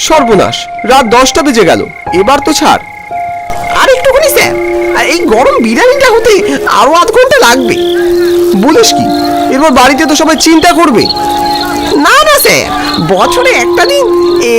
সর্বনাশ, রাত 10টা বেজে গেল, এবার তো ছাড়। আর একটুখানি স্যার, এই গরম বিরিয়ানিটা হতে আরো আধ ঘন্টা লাগবে। বলিস কি? এরপর বাড়িতে তো সবাই চিন্তা করবে। না না স্যার, বছরে একটা দিন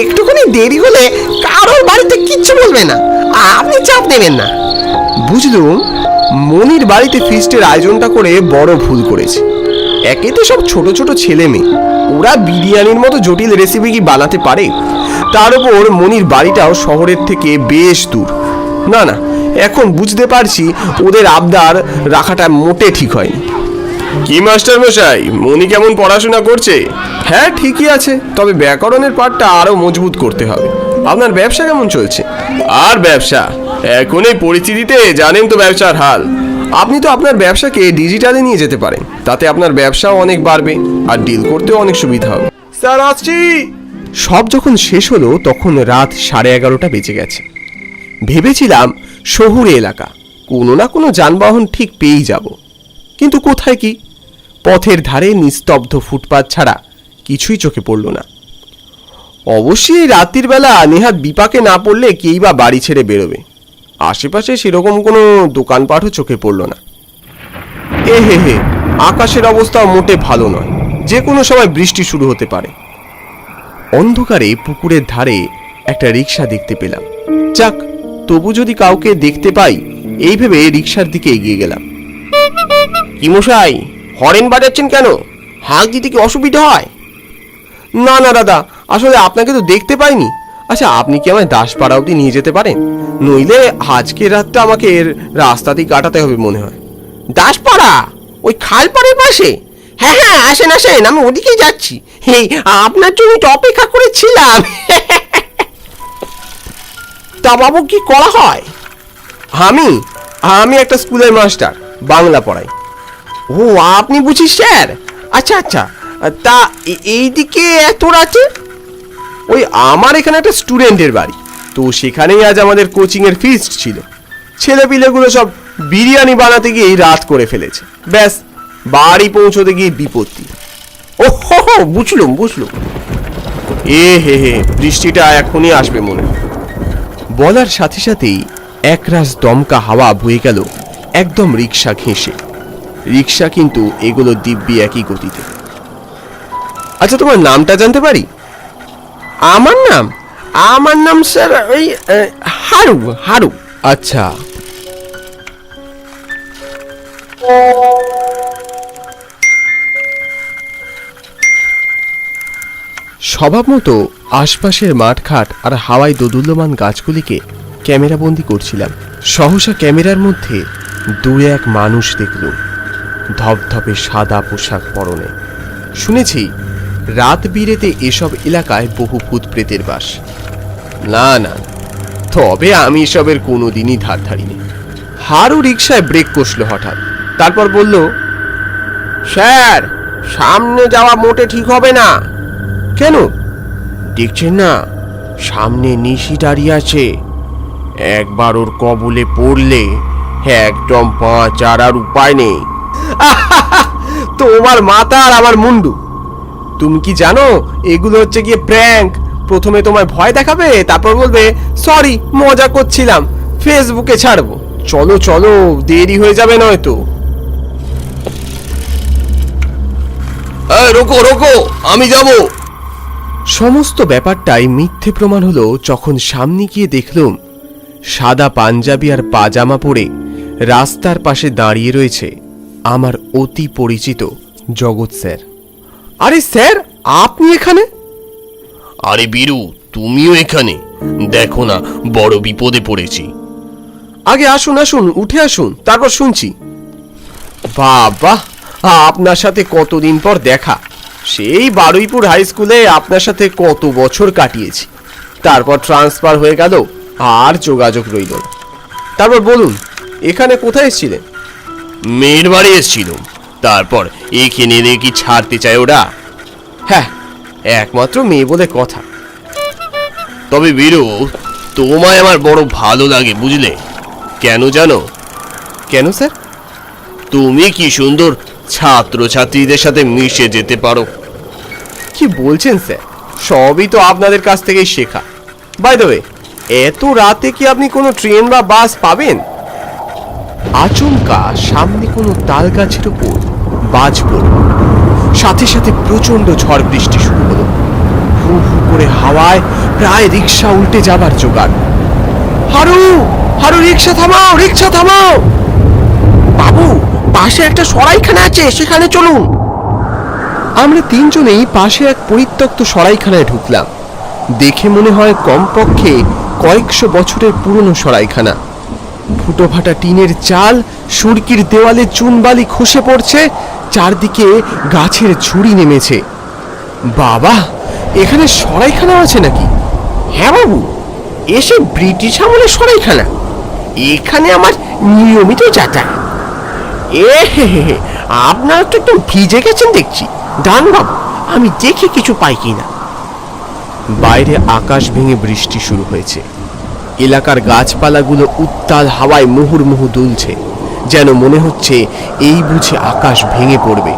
একটুখানি দেরি হলে কারোর বাড়িতে কিচ্ছু বলবে না, আপনি চাপ নেবেন না। বুঝলুম, মনির বাড়িতে ফিস্টের আয়োজনটা করে বড় ভুল করেছে। একে তো সব ছোট ছোট ছেলে মেয়ে, ওরা বিরিয়ানির মতো জটিল রেসিপি কি বানাতে পারে? তার উপর মনির বাড়িটাও শহরের থেকে বেশ দূর। না না, এখন বুঝতে পারছি ওদের আবদার রাখাটা মোটে ঠিক হয়নি। কি মাস্টার মশাই, মনি কেমন পড়াশোনা করছে? হ্যাঁ ঠিকই আছে, তবে ব্যাকরণের পাঠটা আরো মজবুত করতে হবে। আপনার ব্যবসা কেমন চলছে? আর ব্যবসা, এখন এই পরিস্থিতিতে জানেন তো ব্যবসার হাল। আপনি তো আপনার ব্যবসাকে ডিজিটালে নিয়ে যেতে পারেন, তাতে আপনার ব্যবসাও অনেক বাড়বে আর ডিল করতেও অনেক সুবিধা হবে। স্যার আসছি। সব যখন শেষ হলো তখন রাত 11:30 বেজে গেছে। ভেবেছিলাম শহুরে এলাকা, কোনো না কোনো যানবাহন ঠিক পেয়েই যাব, কিন্তু কোথায় কি? পথের ধারে নিস্তব্ধ ফুটপাত ছাড়া কিছুই চোখে পড়ল না। অবশ্যই রাত্রির বেলা নেহাত বিপাকে না পড়লে কেই বা বাড়ি ছেড়ে বেরোবে। আশেপাশে সেরকম কোনো দোকানপাটও চোখে পড়ল না। এ হে হে, আকাশের অবস্থা মোটে ভালো নয়, যে কোনো সময় বৃষ্টি শুরু হতে পারে। অন্ধকারে পুকুরের ধারে একটা রিক্সা দেখতে পেলাম। যাক, তবু যদি কাউকে দেখতে পাই, এই ভেবে রিক্সার দিকে এগিয়ে গেলাম। কি মশাই, হরেন বাজাচ্ছেন কেন? হাঁক দিতে কি অসুবিধা হয়? না না দাদা, আসলে আপনাকে তো দেখতে পাইনি। আচ্ছা, আপনি কি আমায় দাসপাড়া অবধি নিয়ে যেতে পারেন? নইলে আজকের রাতটা আমাকে এর রাস্তাতেই কাটাতে হবে মনে হয়। দাসপাড়া? ওই খালপাড়ের পাশে? হ্যাঁ হ্যাঁ, আসেন আসেন, আমি ওদিকেই যাচ্ছি। এই আপনার জন্য তো অপেক্ষা করেছিলাম। তা বাবু, কি করা হয়? আমি আমি একটা স্কুলের মাস্টার, বাংলা পড়াই। ও, আপনি বুঝি স্যার? আচ্ছা আচ্ছা, তা এইদিকে এত রাতে? ওই আমার এখানে একটা স্টুডেন্টের বাড়ি, তো সেখানেই আজ আমাদের কোচিংয়ের ফিস্ট ছিল। ছেলেপিলেগুলো সব বিরিয়ানি বানাতে গিয়েই রাত করে ফেলেছে। ব্যাস, বাড়ি পৌঁছতে গিয়ে বিপত্তি। ও হো হো, বুঝলুম বুঝলুম। এ হে হে, বৃষ্টিটা এখনই আসবে মনে হয়। বলার সাথে সাথেই একরাশ দমকা হাওয়া বয়ে গেল একদম রিক্সা ঘেঁষে। রিক্সা কিন্তু এগুলো দিব্যি একই গতিতে। আচ্ছা, তোমার নামটা জানতে পারি? আমার নাম? আমার নাম স্যার ওই হারু। হারু। আচ্ছা। স্বভাব মতো আশপাশের মাঠঘাট আর হাওয়ায় দোদুল্যমান গাছগুলিকে ক্যামেরাবন্দি করছিলাম। সহসা ক্যামেরার মধ্যে দূরে এক মানুষ দেখলুম, ধপধপে সাদা পোশাক পরনে। শুনেছি রাত বিরেতে এসব এলাকায় বহু ভূত প্রেতের বাস। না না, তবে আমি এসবের কোনোদিনই ধার ধারিনি। হারু রিকশায় ব্রেক কষলো হঠাৎ, তারপর বলল, স্যার, সামনে যাওয়া মোটে ঠিক হবে না। কেন? দেখছেন না, সামনে নিশি দাঁড়িয়ে আছে। একবার ওর কবলে পড়লে একদম পাঁচ আর উপায় নেই। তোমার মাথা আর আমার মুন্ডু। তুমি কি জানো এগুলো হচ্ছে গিয়ে প্র্যাঙ্ক? প্রথমে তোমায় ভয় দেখাবে, তারপর বলবে সরি, মজা করছিলাম, ফেসবুকে ছাড়বো। চলো চলো, দেরি হয়ে যাবে নয়তো। রোকো রোকো, আমি যাব। সমস্ত ব্যাপারটাই মিথ্যে প্রমাণ হলো যখন সামনে গিয়ে দেখলুম সাদা পাঞ্জাবি আর পাজামা পরে রাস্তার পাশে দাঁড়িয়ে রয়েছে আমার অতি পরিচিত জগৎ স্যার। আরে স্যার, আপনি এখানে? আরে বীরু, তুমিও এখানে? দেখো না, বড় বিপদে পড়েছি। আগে আসুন আসুন, উঠে আসুন, তারপর শুনছি। বাবা, আপনার সাথে কতদিন পর দেখা। সেই বারুইপুর হাই স্কুলে আপনার সাথে কত বছর কাটিয়েছি, তারপর ট্রান্সফার হয়ে গেল, আর যোগাযোগ রইল না। তারপর বলুন, এখানে কোথায় এসেছিলেন? মেয়ের বাড়ি এসেছিলাম, তারপর এখানে এনে কি ছাড়তে চায় ওরা? হ্যাঁ, একমাত্র মেয়ে বলে কথা। তবে বীরু, তোমায় আমার বড় ভালো লাগে, বুঝলে? কেন জানো? কেন স্যার? তুমি কি সুন্দর ছাত্রছাত্রীদের সাথে মিশে যেতে পারো। কি বলছেন স্যার? সবই তো আপনাদের কাছ থেকেই শেখা। বাই দ্য ওয়ে, এত রাতে কি আপনি কোনো ট্রেন বা বাস পাবেন? আচমকা সামনে কোনো তাল গাছের উপর বাজ পড়ল, সাথে সাথে প্রচন্ড ঝড় বৃষ্টি শুরু হলো। হু হু করে হাওয়ায় প্রায় রিক্সা উল্টে যাবার জোগাড়। হারু, হারু, রিক্সা থামাও, রিক্সা থামাও! বাবু, পাশে একটা সরাইখানা আছে, সেখানে চলুন। আমরা তিনজনেই পাশে এক পরিত্যক্ত সরাইখানায় ঢুকলাম। দেখে মনে হয় কমপক্ষে কয়েকশো বছরের পুরনো সরাইখানা। ফুটো ফাটা টিনের চাল, সুরকির দেওয়ালে চুনবালি খসে পড়ছে, চারদিকে গাছের ঝুড়ি নেমেছে। বাবা, এখানে সরাইখানা আছে নাকি? হ্যাঁ বাবু, এসে ব্রিটিশ আমলের সরাইখানা। এখানে আমার নিয়মিত যাতায়াত। এ হে হে হে, আপনারা তো একদম ভিজে গেছেন দেখছি। ডান বাবু, আমি দেখি কিছু পাই কিনা। বাইরে আকাশ ভেঙে বৃষ্টি শুরু হয়েছে। এলাকার গাছপালাগুলো উত্তাল হাওয়ায় মুহুর্মুহু দুলছে, যেন মনে হচ্ছে এই বুঝে আকাশ ভেঙে পড়বে।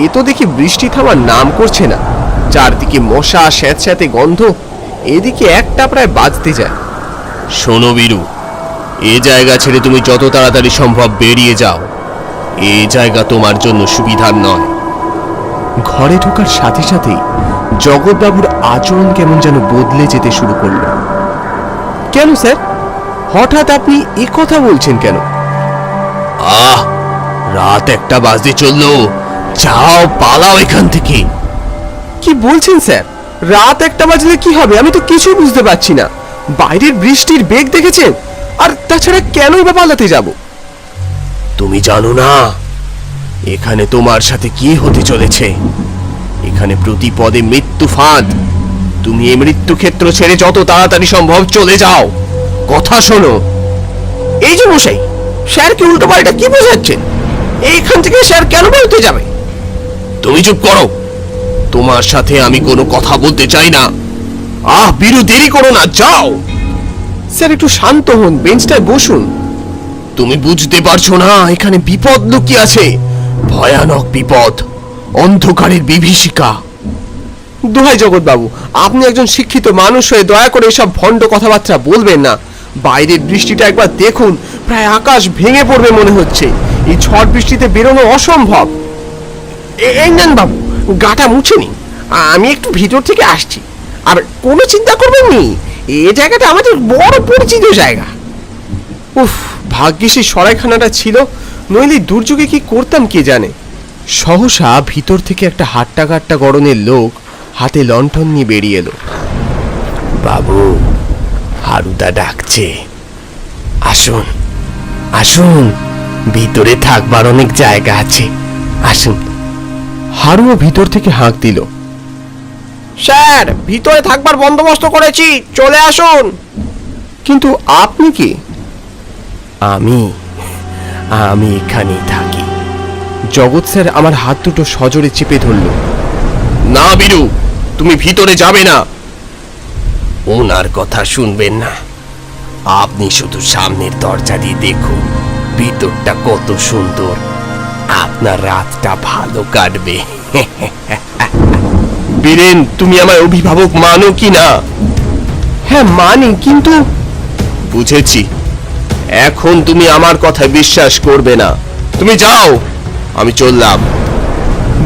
এ তো দেখি বৃষ্টি থামার নাম করছে না। চারদিকে মশা, স্যাঁতস্যাঁতে গন্ধ, এদিকে একটা প্রায় বাজতে যায়। শোনো বীরু, এ জায়গা ছেড়ে তুমি যত তাড়াতাড়ি সম্ভব বেরিয়ে যাও। এই জায়গা তোমার জন্য সুবিধার নয়। ঘরে ঢোকার সাথে সাথেই জগৎবাবুর আচরণ কেমন যেন বদলে যেতে শুরু করলো। কেন স্যার, হঠাৎ আপনি এ কথা বলছেন কেন? আহ, রাত 1টা বাজতে চললো। যাও, পালাও এখান থেকে। কি বলছেন স্যার? রাত 1টা বাজলে কি হবে? আমি তো কিছুই বুঝতে পারছি না। বাইরের বৃষ্টির বেগ দেখেছেন? আর তাছাড়া কেনই বা পালাতে যাব? তুমি জানো না এখানে তোমার সাথে কি হতে চলেছে? এখানে প্রতি পদে মৃত্যু ফাঁদ। তুমি এই মৃত্যু ক্ষেত্র ছেড়ে যত তাড়াতাড়ি সম্ভব চলে যাও। কথা শোনো। এই যে মশাই, স্যার কি উল্টো পাল্টা কি বোঝাচ্ছেন? এইখান থেকে স্যার কেন বলতে যাবে? তুমি চুপ করো। তোমার সাথে আমি কোনো কথা বলতে চাই না। আহ বীরু, দেরি করো না, যাও। স্যার একটু শান্ত হন, বেঞ্চটায় বসুন। তুমি বুঝতে পারছো না এখানে বিপদ লুকিয়ে আছে। ভয়ানক বিপদ, অন্ধকারের বিভীষিকা। দোহাই জগৎবাবু, আপনি একজন শিক্ষিত মানুষ হয়ে দয়া করে এসব ভণ্ড কথাবার্তা বলবেন না। বাইরের বৃষ্টিটা একবার দেখুন, প্রায় আকাশ ভেঙে পড়বে মনে হচ্ছে। এই ঝড় বৃষ্টিতে বেরোনো অসম্ভব। এই নেন বাবু, গাটা মুছে নিন, আমি একটু ভিতর থেকে আসছি। আর কোনো চিন্তা করবেন নি, এই জায়গাটা আমাদের বড় পরিচিত জায়গা। উফ, ভাগ্যিস এই সরাইখানাটা ছিল, নইলে দুর্যোগে কি করতাম কে জানে। সহসা ভিতর থেকে একটা হাট্টা কাট্টা গড়নের লোক হাতে লণ্ঠন নিয়ে বেরিয়ে এলো। বাবু, হারুদা ডাকছে। আসুন আসুন, ভিতরে থাকবার অনেক জায়গা আছে, আসুন। হারুও ভিতর থেকে হাঁক দিল। স্যার, ভিতরে থাকবার বন্দোবস্ত করেছি, চলে আসুন। কিন্তু আপনি কি? আমি এখানেই থাকি। জগৎ স্যার আমার হাত দুটো সজোরে চেপে ধরল। না বীরু, তুমি ভিতরে যাবে না। ওনার কথা শুনবেন না। আপনি শুধু সামনের দরজা দিয়ে দেখুন, ভিতরটা কত সুন্দর। আপনার রাতটা ভালো কাটবে। বীরেন, তুমি আমার অভিভাবক মানো কি না? হ্যাঁ মানি, কিন্তু বুঝেছি, এখন তুমি আমার কথা বিশ্বাস করবে না। তুমি যাও, আমি চললাম।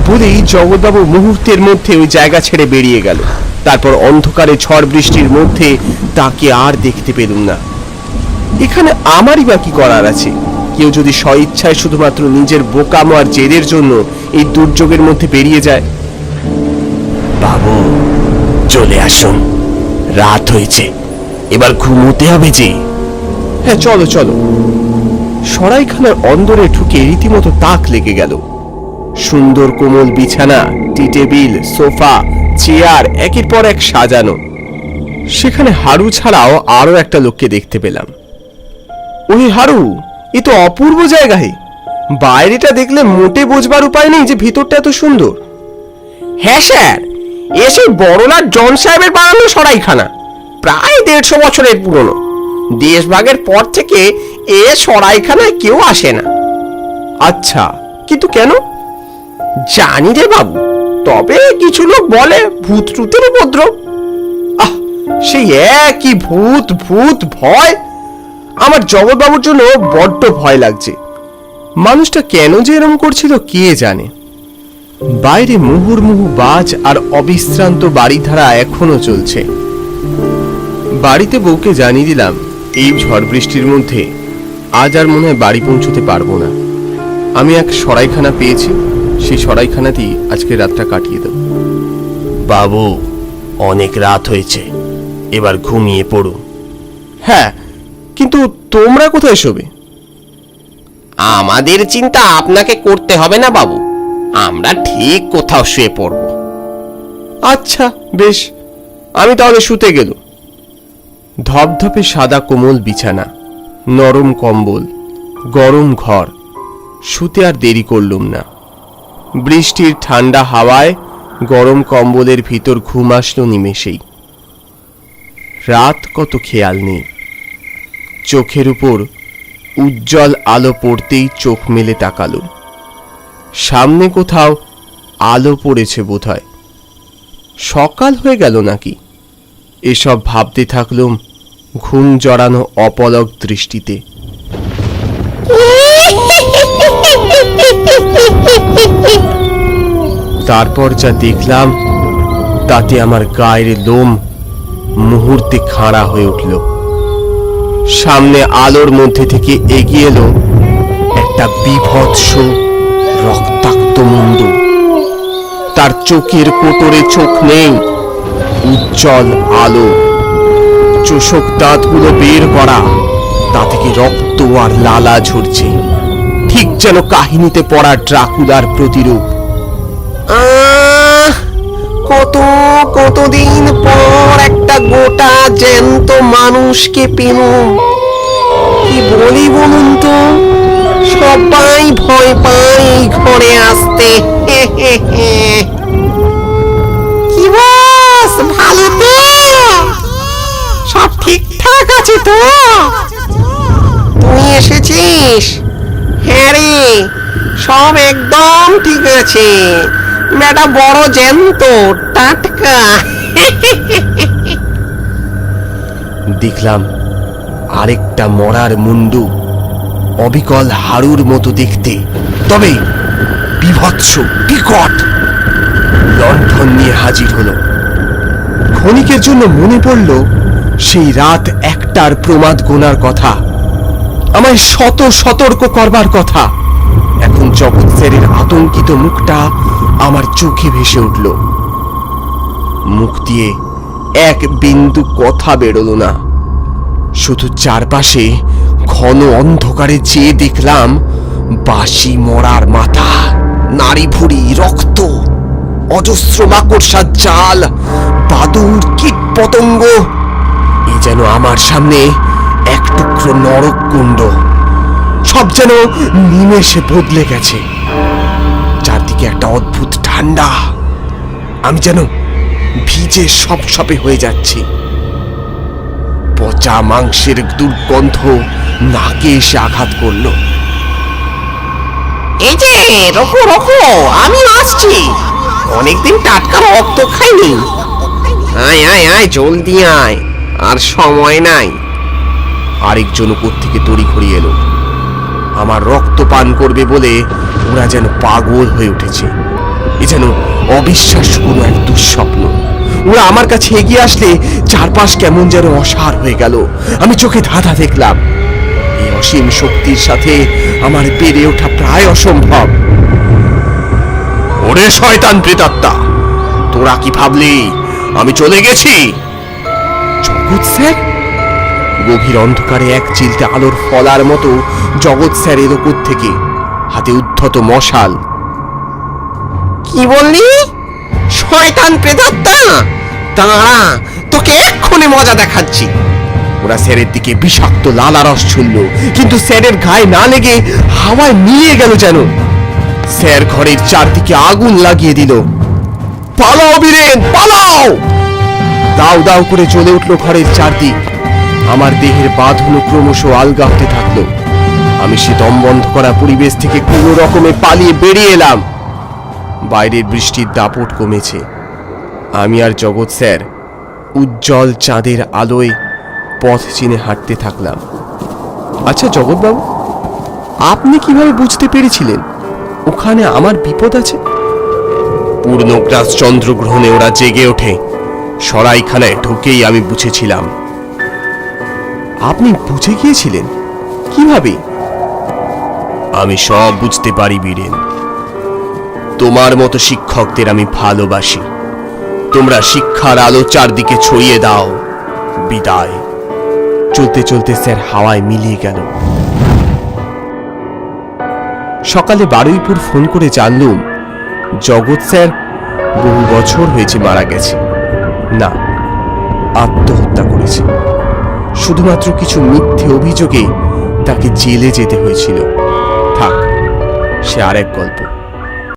বলেই জগৎবাবু মুহূর্তের মধ্যে ওই জায়গা ছেড়ে বেরিয়ে গেল। তারপর অন্ধকারে ঝড় বৃষ্টির মধ্যে তাকে আর দেখতে পেলুম না। এখানে আমারই বা কি করার আছে? কেউ যদি স্বইচ্ছায় শুধুমাত্র নিজের বোকামো আর জেদের জন্য এই দুর্যোগের মধ্যে বেরিয়ে যায়। বাবু, চলে আসুন, রাত হয়েছে, এবার ঘুমোতে হবে যে। হ্যাঁ চলো চলো। সরাইখানার অন্দরে ঢুকে রীতিমতো তাক লেগে গেল। সুন্দর কোমল বিছানা, টি টেবিল, সোফা, চেয়ার একের পর এক সাজানো। সেখানে হারু ছাড়াও আরো একটা লোককে দেখতে পেলাম। ওই হারু, এ তো অপূর্ব জায়গা। হে, বাইরেটা দেখলে মোটে বোঝবার উপায় নেই যে ভিতরটা এত সুন্দর। হ্যাঁ স্যার, এ সেই বড়লাট জন সাহেবের বানানো সরাইখানা, প্রায় 150 বছরের পুরনো। দেশভাগের পর থেকে এ সরাইখানায় কেউ আসে না। আচ্ছা, কিন্তু কেন? জানি রে বাবু, তবে কিছু লোক বলে ভূত টুতের উপদ্রব। আহ, সেই একই ভূত ভূত ভয়। আমার জগৎবাবুর জন্য বড্ড ভয় লাগছে। মানুষটা কেন যে এরম করছিল কে জানে। বাইরে মুহুর্মুহু বাজ আর অবিশ্রান্ত বাড়িধারা এখনো চলছে। বাড়িতে বউকে জানিয়ে দিলাম এই ঝড় বৃষ্টির মধ্যে আজ আর মনে হয় বাড়ি পৌঁছতে পারবো না। আমি এক সরাইখানা পেয়েছি, সেই সরাইখানাতেই আজকে রাতটা কাটিয়ে দেব। বাবু, অনেক রাত হয়েছে, এবার ঘুমিয়ে পড়ুন। হ্যাঁ, কিন্তু তোমরা কোথায় শোবে? আমাদের চিন্তা আপনাকে করতে হবে না বাবু, আমরা ঠিক কোথাও শুয়ে পড়ব। আচ্ছা বেশ, আমি তাহলে শুতে গেল। ধপধপে সাদা কোমল বিছানা, নরম কম্বল, গরম ঘর। শুতে আর দেরি করলুম না। বৃষ্টির ঠান্ডা হাওয়ায় গরম কম্বলের ভিতর ঘুম আসলো নিমেষেই। রাত কত খেয়াল নেই। চোখের উপর উজ্জ্বল আলো পড়তেই চোখ মেলে তাকালো। সামনে কোথাও আলো পড়েছে বোধহয়। সকাল হয়ে গেল নাকি, এসব ভাবতে থাকলুম ঘুম জড়ানো অপলক দৃষ্টিতে। তারপর যা দেখলাম তাতে আমার গায়ের লোম মুহূর্তে খাড়া হয়ে উঠল। সামনে আলোর মধ্যে থেকে এগিয়ে এলো একটা বিভৎস রক্তাক্ত মুন্ড। তার চোখের কোটরে চোখ নেই, উজ্জ্বল আলো। চোষক দাঁতগুলো বের করা, তা থেকে রক্ত আর লালা ঝরছে, ঠিক যেন কাহিনীতে পড়া ড্রাকুলার প্রতিরূপ। কতদিন পর একটা গোটা জ্যান্ত মানুষকে পেলাম। কি বলি বলুন তো, সবাই ভয় পায় এই ঘরে আসতে। কি বস, ভালো তো? সব ঠিকঠাক আছে তো? তুই এসেছিস? হ্যাঁ রে, সব একদম ঠিক আছে। বেটা বড় জ্যান্ত, টাটকা। দেখলাম আরেকটা মরার মুন্ডু, অবিকল হাড়ুর মতো দেখতে, তবে বিভৎস বিকট, লণ্ঠন নিয়ে হাজির হলো। ক্ষণিকের জন্য মনে পড়ল সেই রাত একটার প্রমাদ গোনার কথা, আমায় শত সতর্ক করবার কথা। এখন জগৎ স্যারের আতঙ্কিত মুখটা আমার চোখে ভেসে উঠল। মুখ দিয়ে এক বিন্দু কথা বেরোলো না, শুধু চারপাশে ঘন অন্ধকারে চেয়ে দেখলাম বাসি মরার মাথা, নাড়ি ভুড়ি, রক্ত, অজস্র মাকড়সার জাল, বাদুড়, কীট পতঙ্গ। এ যেন আমার সামনে এক টুকরো নরক কুণ্ড। সব যেন নিমেষে বদলে গেছে। চারদিকে একটা অদ্ভুত ঠান্ডা, আমি যেন ভিজে সপসপে হয়ে যাচ্ছি। পচা মাংসের দুর্গন্ধ নাকে এসে আঘাত করলো। এই যে, রকো রকো, আমি আসছি। অনেকদিন টাটকা রক্ত খাইনি। আয় আয় আয়, জলদি আয়, আর সময় নাই। আরেকজন উপর থেকে তড়ি ঘড়িয়ে এলো। আমার রক্ত পান করবে বলে ওরা যেন পাগল হয়ে উঠেছে। এ যেন অবিশ্বাস্য কোনো এক দুঃস্বপ্ন। ওরা আমার কাছে এগিয়ে আসলে চারপাশ কেমন যেন অসার হয়ে গেল। আমি চোখে ধাঁধা দেখলাম। এই অসীম শক্তির সাথে আমার বেড়ে ওঠা প্রায় অসম্ভব। ওরে শয়তান প্রেতাত্মা, তোরা কি ভাবলি আমি চলে গেছি? জগৎ স্যার? গভীর অন্ধকারে এক চিলতে আলোর ফলার মতো জগৎ স্যার এর ওপর থেকে, হাতে উদ্ধত মশাল। কি বললি? শয়তান প্রেতাত্মা? দাঁড়া, তোকে এক্ষুনি মজা দেখাচ্ছি। ওরা স্যারের দিকে বিষাক্ত লালা রস ছুড়ল, কিন্তু স্যারের গায়ে না লেগে হাওয়ায় মিলিয়ে গেল যেন। স্যার ঘরের চারদিকে আগুন লাগিয়ে দিল। পালাও বীরেন, পালাও! দাউ দাউ করে জ্বলে উঠল ঘরের চারদিক। আমার দেহের বাঁধন ক্রমশ আলগা হতে থাকলো। আমি সে দম বন্ধ করা পরিবেশ থেকে কোনো রকমে পালিয়ে বেরিয়ে এলাম। বাইরের বৃষ্টির দাপট কমেছে। আমি আর জগৎ স্যার উজ্জ্বল চাঁদের আলোয় পথ চিনে হাঁটতে থাকলাম। আচ্ছা জগৎবাবু, আপনি কিভাবে বুঝতে পেরেছিলেন ওখানে আমার বিপদ আছে? পূর্ণগ্রাস চন্দ্রগ্রহণে ওরা জেগে ওঠে, সরাইখানায় ঢুকেই আমি বুঝেছিলাম। আপনি বুঝে গিয়েছিলেন কিভাবে? আমি সব বুঝতে পারি বীরেন। তোমার মতো শিক্ষকদের আমি ভালোবাসি। তোমরা শিক্ষার আলো চারদিকে ছড়িয়ে দাও। বিদায়। চলতে চলতে স্যার হাওয়ায় মিলিয়ে গেল। সকালে বারুইপুর ফোন করে জানলুম জগৎ স্যার বহু বছর হয়েছে মারা গেছে। না, আত্মহত্যা করেছে। শুধুমাত্র কিছু মিথ্যে অভিযোগে তাকে জেলে যেতে হয়েছিল। থাক, সে আরেক গল্প।